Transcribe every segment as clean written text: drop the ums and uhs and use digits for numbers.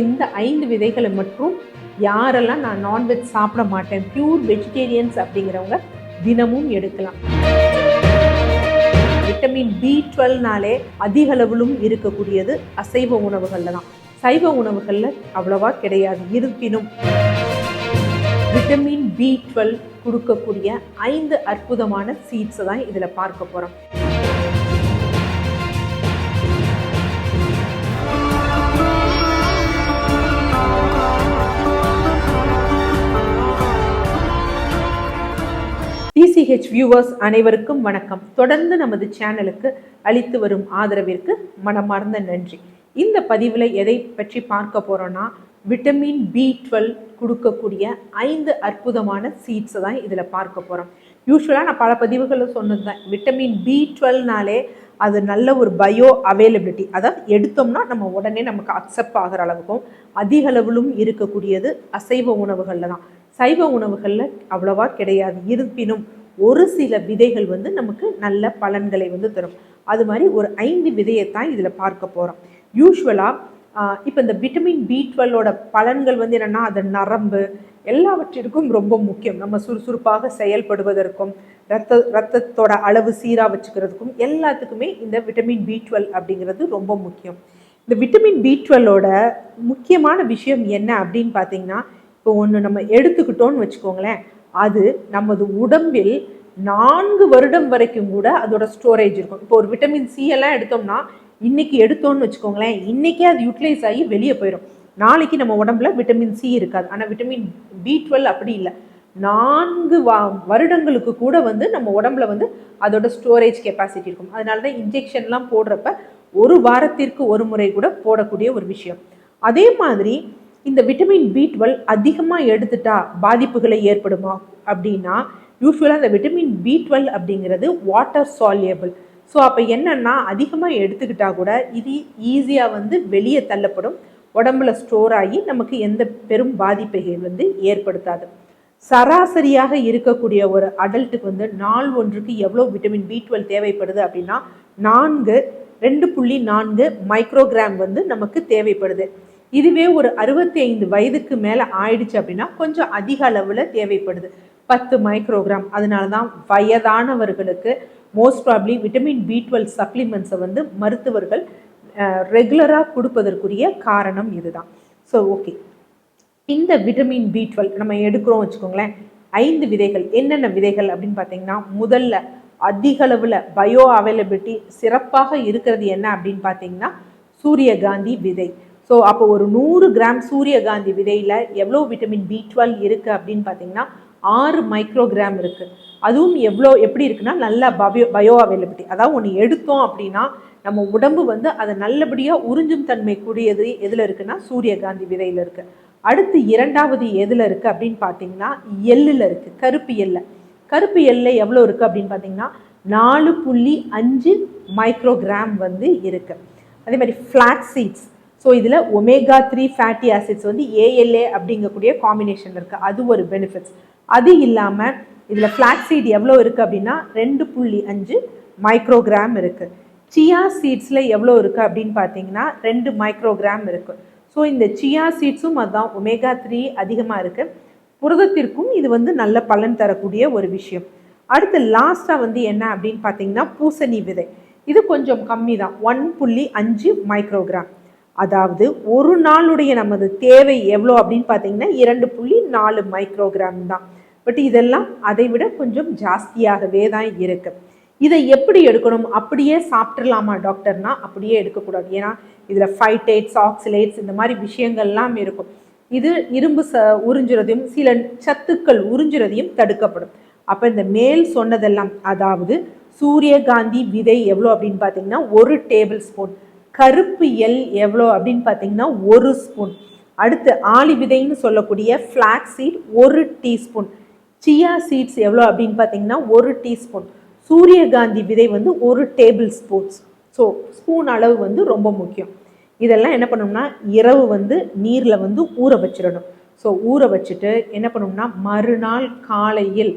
இந்த 5 விதைகளை மட்டும் யாரெல்லாம் நான் நான்வெஜ் சாப்பிட மாட்டேன், பியூர் வெஜிடேரியன்ஸ் அப்படிங்கிறவங்க தினமும் எடுக்கலாம். விட்டமின் B12னாலே அதிக அளவிலும் இருக்கக்கூடியது அசைவ உணவுகளில் தான். சைவ உணவுகளில் அவ்வளவா கிடையாது. இருப்பினும் விட்டமின் B12 கொடுக்கக்கூடிய 5 அற்புதமான சீட்ஸை தான் இதில் பார்க்க போகிறோம். TCH வியூவர்ஸ் அனைவருக்கும் வணக்கம். தொடர்ந்து நமது சேனலுக்கு அளித்து வரும் ஆதரவிற்கு மனமார்ந்த நன்றி. இந்த பதிவில் எதை பற்றி பார்க்க போகிறோன்னா, விட்டமின் B12 கொடுக்கக்கூடிய 5 அற்புதமான சீட்ஸை தான் இதில் பார்க்க போகிறோம். யூஸ்வலாக நான் பல பதிவுகளில் சொன்னது தான், விட்டமின் B12னாலே அது நல்ல ஒரு பயோ அவைலபிலிட்டி, அதாவது எடுத்தோம்னா நம்ம உடனே நமக்கு அக்செப்ட் ஆகிற அளவுக்கும் அதிக அளவிலும் இருக்கக்கூடியது அசைவ உணவுகளில் தான். சைவ உணவுகளில் அவ்வளவா கிடையாது. இருப்பினும் ஒரு சில விதைகள் நமக்கு நல்ல பலன்களை தரும். அது மாதிரி ஒரு 5 விதையைத்தான் இதில் பார்க்க போகிறோம். யூஸ்வலாக இப்போ இந்த விட்டமின் B12ஓட பலன்கள் என்னென்னா, அது நரம்பு எல்லாவற்றிற்கும் ரொம்ப முக்கியம். நம்ம சுறுசுறுப்பாக செயல்படுவதற்கும் ரத்தத்தோட அளவு சீராக வச்சுக்கிறதுக்கும் எல்லாத்துக்குமே இந்த விட்டமின் B12 அப்படிங்கிறது ரொம்ப முக்கியம். இந்த விட்டமின் B12ஓட முக்கியமான விஷயம் என்ன அப்படின்னு பார்த்தீங்கன்னா, இப்போ ஒன்று நம்ம எடுத்துக்கிட்டோன்னு வச்சுக்கோங்களேன், அது நமது உடம்பில் 4 வருடம் வரைக்கும் கூட அதோட ஸ்டோரேஜ் இருக்கும். இப்போ ஒரு விட்டமின் C எல்லாம் எடுத்தோம்னா, இன்னைக்கு எடுத்தோம்னு வச்சுக்கோங்களேன், இன்னைக்கே அது யூட்டிலைஸ் ஆகி வெளியே போயிடும். நாளைக்கு நம்ம உடம்புல விட்டமின் C இருக்காது. ஆனால் விட்டமின் B12 அப்படி இல்லை. 4 வருடங்களுக்கு கூட நம்ம உடம்புல அதோட ஸ்டோரேஜ் கெப்பாசிட்டி இருக்கும். அதனால தான் இன்ஜெக்ஷன்லாம் போடுறப்ப ஒரு வாரத்திற்கு ஒரு முறை கூட போடக்கூடிய ஒரு விஷயம். அதே மாதிரி இந்த விட்டமின் B12 அதிகமாக எடுத்துட்டா பாதிப்புகளை ஏற்படுமா அப்படின்னா, யூஸ்வலாக இந்த விட்டமின் B12 அப்படிங்கிறது வாட்டர் சால்யபிள். ஸோ அப்போ என்னன்னா, அதிகமாக எடுத்துக்கிட்டா கூட இது ஈஸியாக வெளியே தள்ளப்படும், உடம்புல ஸ்டோர் ஆகி நமக்கு எந்த பெரும் பாதிப்பைகள் ஏற்படுத்தாது. சராசரியாக இருக்கக்கூடிய ஒரு அடல்ட்டுக்கு நாள் ஒன்றுக்கு எவ்வளோ விட்டமின் B12 தேவைப்படுது அப்படின்னா 2.4 மைக்ரோகிராம் நமக்கு தேவைப்படுது. இதுவே ஒரு 65 வயதுக்கு மேலே ஆயிடுச்சு அப்படின்னா கொஞ்சம் அதிக அளவில் தேவைப்படுது, 10 மைக்ரோகிராம். அதனால தான் வயதானவர்களுக்கு மோஸ்ட் ப்ராப்ளி விட்டமின் B12 சப்ளிமெண்ட்ஸை மருத்துவர்கள் ரெகுலராக கொடுப்பதற்குரிய காரணம் இதுதான். ஸோ ஓகே, இந்த விட்டமின் B12 நம்ம எடுக்கிறோம் வச்சுக்கோங்களேன். 5 விதைகள். என்னென்ன விதைகள் அப்படின்னு பார்த்தீங்கன்னா, முதல்ல அதிக அளவில் பயோ அவைலபிலிட்டி சிறப்பாக இருக்கிறது என்ன அப்படின்னு பார்த்தீங்கன்னா, சூரியகாந்தி விதை. ஸோ அப்போ ஒரு 100 கிராம் சூரியகாந்தி விதையில் எவ்வளோ விட்டமின் B12 இருக்குது அப்படின்னு பார்த்தீங்கன்னா 6 மைக்ரோகிராம் இருக்குது. அதுவும் எப்படி இருக்குன்னா, நல்லா பயோ அவைலபிலிட்டி. அதாவது ஒன்று எடுத்தோம் அப்படின்னா நம்ம உடம்பு அதை நல்லபடியாக உறிஞ்சும் தன்மை கூடியது எதில் இருக்குன்னா சூரியகாந்தி விதையில் இருக்குது. அடுத்து இரண்டாவது எதில் இருக்குது அப்படின்னு பார்த்தீங்கன்னா எள்ளில் இருக்குது, கருப்பு எள்ளை. கருப்பு எள்ளை எவ்வளோ இருக்குது அப்படின்னு பார்த்தீங்கன்னா 4.5 மைக்ரோகிராம் இருக்குது. அதே மாதிரி ஃப்ளாக்ஸ் சீட்ஸ். ஸோ இதில் omega-3 ஃபேட்டி ஆசிட்ஸ் ALA அப்படிங்கக்கூடிய காம்பினேஷன் இருக்குது, அது ஒரு பெனிஃபிட்ஸ். அது இல்லாமல் இதில் ஃப்ளாக்ஸ் சீட் எவ்வளோ இருக்குது அப்படின்னா 2.5 மைக்ரோகிராம் இருக்குது. சியா சீட்ஸில் எவ்வளோ இருக்குது அப்படின்னு பார்த்தீங்கன்னா 2 மைக்ரோகிராம் இருக்குது. ஸோ இந்த சியா சீட்ஸும் அதுதான் omega-3 அதிகமாக இருக்குது. புரதத்திற்கும் இது நல்ல பலன் தரக்கூடிய ஒரு விஷயம். அடுத்து லாஸ்ட்டாக என்ன அப்படின்னு பார்த்தீங்கன்னா பூசணி விதை. இது கொஞ்சம் கம்மி தான், 1.5 மைக்ரோகிராம். அதாவது ஒரு நாளுடைய நமது தேவை எவ்வளோ அப்படின்னு பார்த்தீங்கன்னா 2.4 மைக்ரோகிராம் தான். பட் இதெல்லாம் அதை விட கொஞ்சம் ஜாஸ்தியாகவே தான் இருக்குது. இதை எப்படி எடுக்கணும்? அப்படியே சாப்பிட்றலாமா டாக்டர்னா? அப்படியே எடுக்கக்கூடாது. ஏன்னா இதில் ஃபைட்டேட்ஸ், ஆக்சிலேட்ஸ் இந்த மாதிரி விஷயங்கள்லாம் இருக்கும். இது இரும்பு உறிஞ்சுறதையும் சில சத்துக்கள் உறிஞ்சுறதையும் தடுக்கப்படும். அப்போ இந்த மேல் சொன்னதெல்லாம், அதாவது சூரியகாந்தி விதை எவ்வளோ அப்படின்னு பார்த்தீங்கன்னா 1 டேபிள் ஸ்பூன், கருப்பு எள் எவ்வளோ அப்படின்னு பார்த்தீங்கன்னா 1 ஸ்பூன், அடுத்து ஆளி விதைன்னு சொல்லக்கூடிய flax seed 1 teaspoon, chia seeds எவ்வளோ அப்படின்னு பார்த்தீங்கன்னா 1 டீஸ்பூன், சூரியகாந்தி விதை 1 டேபிள் ஸ்பூன்ஸ். ஸோ ஸ்பூன் அளவு ரொம்ப முக்கியம். இதெல்லாம் என்ன பண்ணணும்னா இரவு நீரில் ஊற வச்சிடணும். ஸோ ஊற வச்சுட்டு என்ன பண்ணணும்னா மறுநாள் காலையில்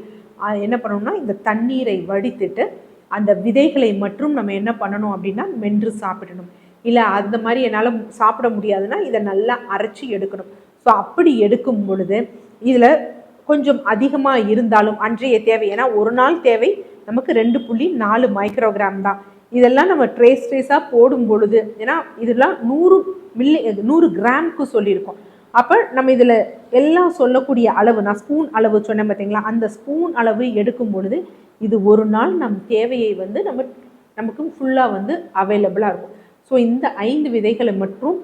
என்ன பண்ணணும்னா இந்த தண்ணீரை வடித்துட்டு அந்த விதைகளை மட்டும் நம்ம என்ன பண்ணணும் அப்படின்னா மென்று சாப்பிடணும். இல்லை அந்த மாதிரி என்னால் சாப்பிட முடியாதுன்னா இதை நல்லா அரைச்சி எடுக்கணும். ஸோ அப்படி எடுக்கும் பொழுது இதில் கொஞ்சம் அதிகமாக இருந்தாலும் அன்றைய தேவை, ஏன்னா ஒரு நாள் தேவை நமக்கு 2.4 மைக்ரோகிராம் தான். இதெல்லாம் நம்ம ட்ரேஸாக போடும் பொழுது, ஏன்னா இதெல்லாம் 100 கிராமுக்கு சொல்லியிருக்கோம். அப்போ நம்ம இதில் எல்லாம் சொல்லக்கூடிய அளவு, நான் ஸ்பூன் அளவு சொன்னேன் பார்த்தீங்களா, அந்த ஸ்பூன் அளவு எடுக்கும் பொழுது இது ஒரு நாள் நம் தேவையை வந்து நமக்கு ஃபுல்லாக வந்து அவைலபிளாக இருக்கும். ஸோ இந்த 5 விதைகளை மற்றும்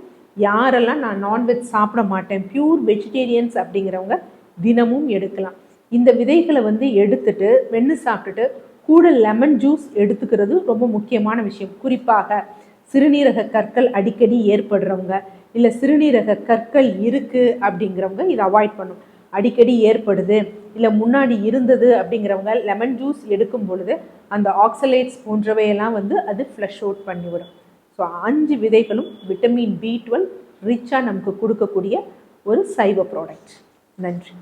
யாரெல்லாம் நான் நான்வெஜ் சாப்பிட மாட்டேன், பியூர் வெஜிடேரியன்ஸ் அப்படிங்கிறவங்க தினமும் எடுக்கலாம். இந்த விதைகளை வந்து எடுத்துட்டு மென்று சாப்பிட்டுட்டு கூட லெமன் ஜூஸ் எடுத்துக்கிறது ரொம்ப முக்கியமான விஷயம். குறிப்பாக சிறுநீரக கற்கள் அடிக்கடி ஏற்படுறவங்க, இல்லை சிறுநீரக கற்கள் இருக்குது அப்படிங்கிறவங்க இதை அவாய்ட் பண்ணும். அடிக்கடி ஏற்படுது இல்லை முன்னாடி இருந்தது அப்படிங்கிறவங்க லெமன் ஜூஸ் எடுக்கும் பொழுது அந்த ஆக்சலேட்ஸ் போன்றவையெல்லாம் வந்து அது ஃப்ளஷ் அவுட் பண்ணிவிடும். ஸோ 5 விதைகளும் விட்டமின் B12 ரிச்சாக நமக்கு கொடுக்கக்கூடிய ஒரு சைவ ப்ராடக்ட். நன்றி.